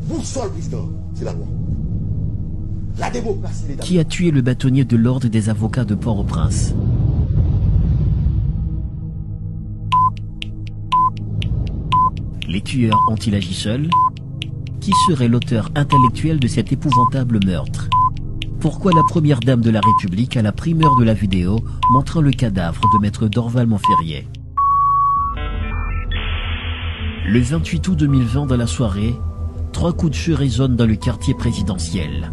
boussole, président, c'est la loi. La démocratie, l'État. Qui a tué le bâtonnier de l'ordre des avocats de Port-au-Prince? Les tueurs ont-ils agi seuls? Qui serait l'auteur intellectuel de cet épouvantable meurtre? Pourquoi la première dame de la République a la primeur de la vidéo montrant le cadavre de maître Dorval Montferrier? Le 28 août 2020 dans la soirée, 3 coups de feu résonnent dans le quartier présidentiel.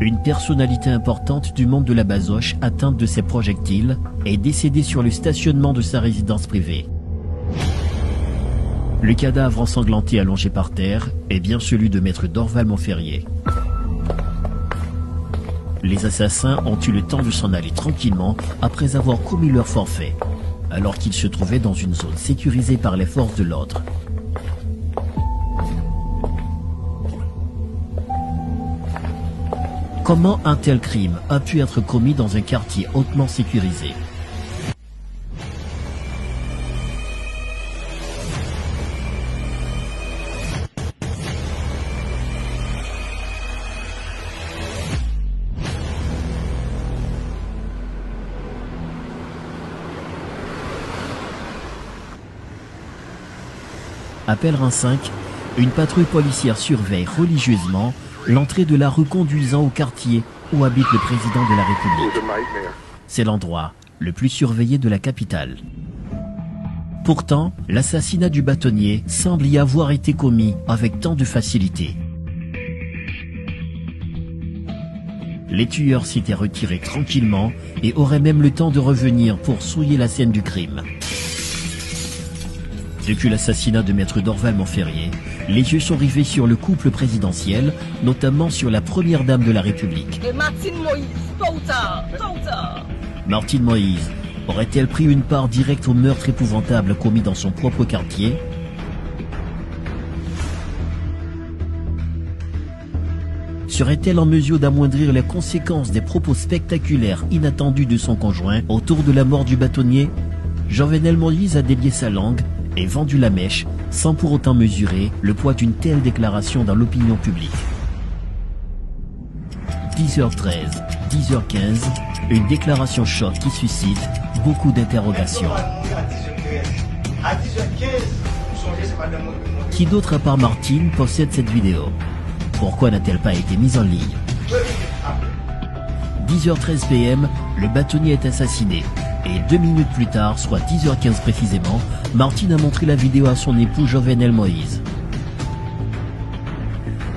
Une personnalité importante du monde de la basoche atteinte de ces projectiles est décédée sur le stationnement de sa résidence privée. Le cadavre ensanglanté allongé par terre est bien celui de maître Dorval Montferrier. Les assassins ont eu le temps de s'en aller tranquillement après avoir commis leur forfait, alors qu'ils se trouvaient dans une zone sécurisée par les forces de l'ordre. Comment un tel crime a pu être commis dans un quartier hautement sécurisé? À Pellerin 5, une patrouille policière surveille religieusement l'entrée de la rue conduisant au quartier où habite le président de la République. C'est l'endroit le plus surveillé de la capitale. Pourtant, l'assassinat du bâtonnier semble y avoir été commis avec tant de facilité. Les tueurs s'étaient retirés tranquillement et auraient même le temps de revenir pour souiller la scène du crime. Depuis l'assassinat de maître Dorval Montferrier, les yeux sont rivés sur le couple présidentiel, notamment sur la première dame de la République. Et Martine Moïse, tôt ou tard. Martine Moïse aurait-elle pris une part directe au meurtre épouvantable commis dans son propre quartier? Serait-elle en mesure d'amoindrir les conséquences des propos spectaculaires inattendus de son conjoint autour de la mort du bâtonnier? Jovenel Moïse a délié sa langue et vendu la mèche sans pour autant mesurer le poids d'une telle déclaration dans l'opinion publique. 10h13, 10h15, une déclaration choc qui suscite beaucoup d'interrogations. Qui d'autre à part Martine possède cette vidéo? Pourquoi n'a-t-elle pas été mise en ligne? 10h13 PM, le bâtonnier est assassiné. Et 2 minutes plus tard, soit 10h15 précisément, Martine a montré la vidéo à son époux Jovenel Moïse.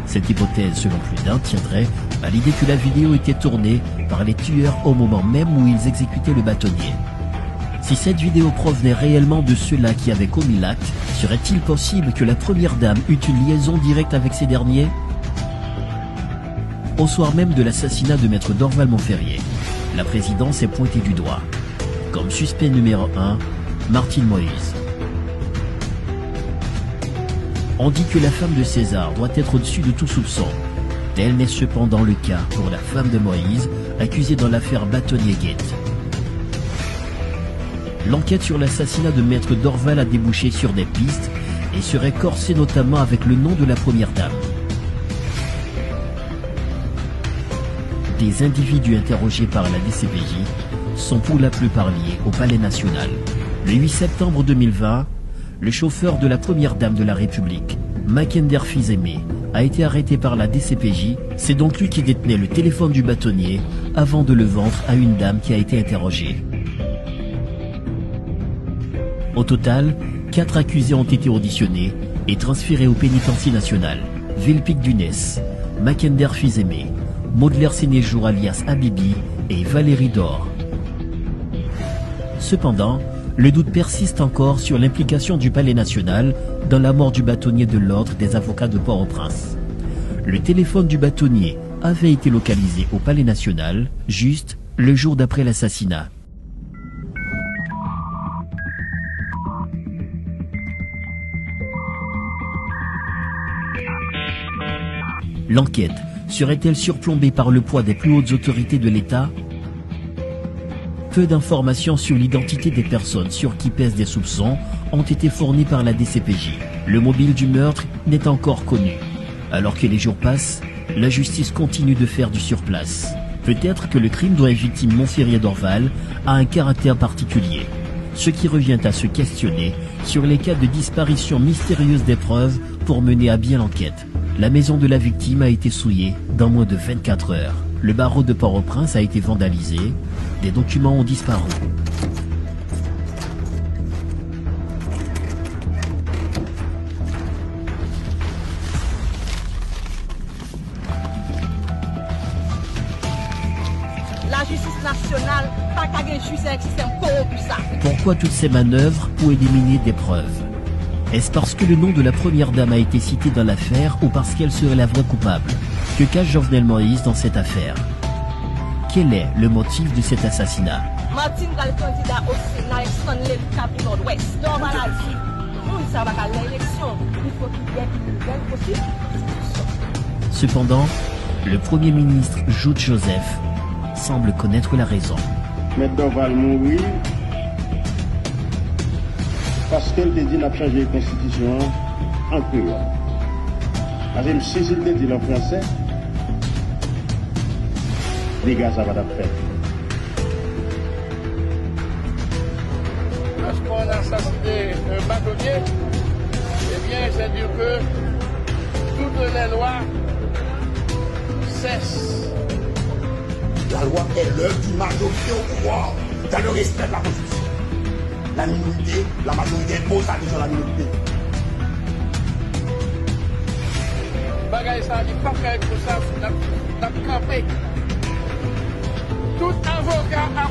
Cette hypothèse, selon plus d'un, tiendrait à l'idée que la vidéo était tournée par les tueurs au moment même où ils exécutaient le bâtonnier. Si cette vidéo provenait réellement de ceux-là qui avaient commis l'acte, serait-il possible que la première dame eût une liaison directe avec ces derniers? Au soir même de l'assassinat de maître Dorval Montferrier, la présidence est pointée du doigt. Comme suspect numéro 1, Martine Moïse. On dit que la femme de César doit être au-dessus de tout soupçon. Tel n'est cependant le cas pour la femme de Moïse, accusée dans l'affaire Bâtonnier-Gate. L'enquête sur l'assassinat de maître Dorval a débouché sur des pistes et serait corsée notamment avec le nom de la première dame. Des individus interrogés par la DCPJ sont pour la plupart liés au Palais National. Le 8 septembre 2020, le chauffeur de la première dame de la République, Makender Fils-Aimé, a été arrêté par la DCPJ. C'est donc lui qui détenait le téléphone du bâtonnier avant de le vendre à une dame qui a été interrogée. Au total, 4 accusés ont été auditionnés et transférés au pénitencier national. Vilpic Dunès, Makender Fils-Aimé, Maudelaire Sénéjour alias Habibi et Valérie Dor. Cependant, le doute persiste encore sur l'implication du Palais National dans la mort du bâtonnier de l'ordre des avocats de Port-au-Prince. Le téléphone du bâtonnier avait été localisé au Palais National, juste le jour d'après l'assassinat. L'enquête serait-elle surplombée par le poids des plus hautes autorités de l'État? Peu d'informations sur l'identité des personnes sur qui pèsent des soupçons ont été fournies par la DCPJ. Le mobile du meurtre n'est encore connu. Alors que les jours passent, la justice continue de faire du surplace. Peut-être que le crime dont est victime Montferrier d'Orval a un caractère particulier. Ce qui revient à se questionner sur les cas de disparition mystérieuse des preuves pour mener à bien l'enquête. La maison de la victime a été souillée dans moins de 24 heures. Le barreau de Port-au-Prince a été vandalisé. Des documents ont disparu. La justice nationale, pas qu'à gagner justice avec système corrompu ça. Pourquoi toutes ces manœuvres pour éliminer des preuves? Est-ce parce que le nom de la première dame a été cité dans l'affaire ou parce qu'elle serait la vraie coupable? Que cache Jovenel Moïse dans cette affaire? Quel est le motif de cet assassinat? Martin va le candidat au Sénat et son l'état pour Nord-Ouest. Normal à dire. Nous, ça va à l'élection. Il faut qu'il y ait une nouvelle possible. Cependant, le Premier ministre Jude Joseph semble connaître la raison. M. Dorval mourir parce qu'elle te dit n'a pas changé la constitution en créole. Parce que si je te dis en français, les gars, ça va faire. Lorsqu'on a assassiné un bâtonnier, eh bien, c'est dire que toutes les lois cessent. La loi est l'œuvre d'une majorité au pouvoir, dans le respect de la Constitution. La minorité, la majorité pose la question de la minorité. Bagay ça dit pas faire comme ça, n'a campé. Tout avocat a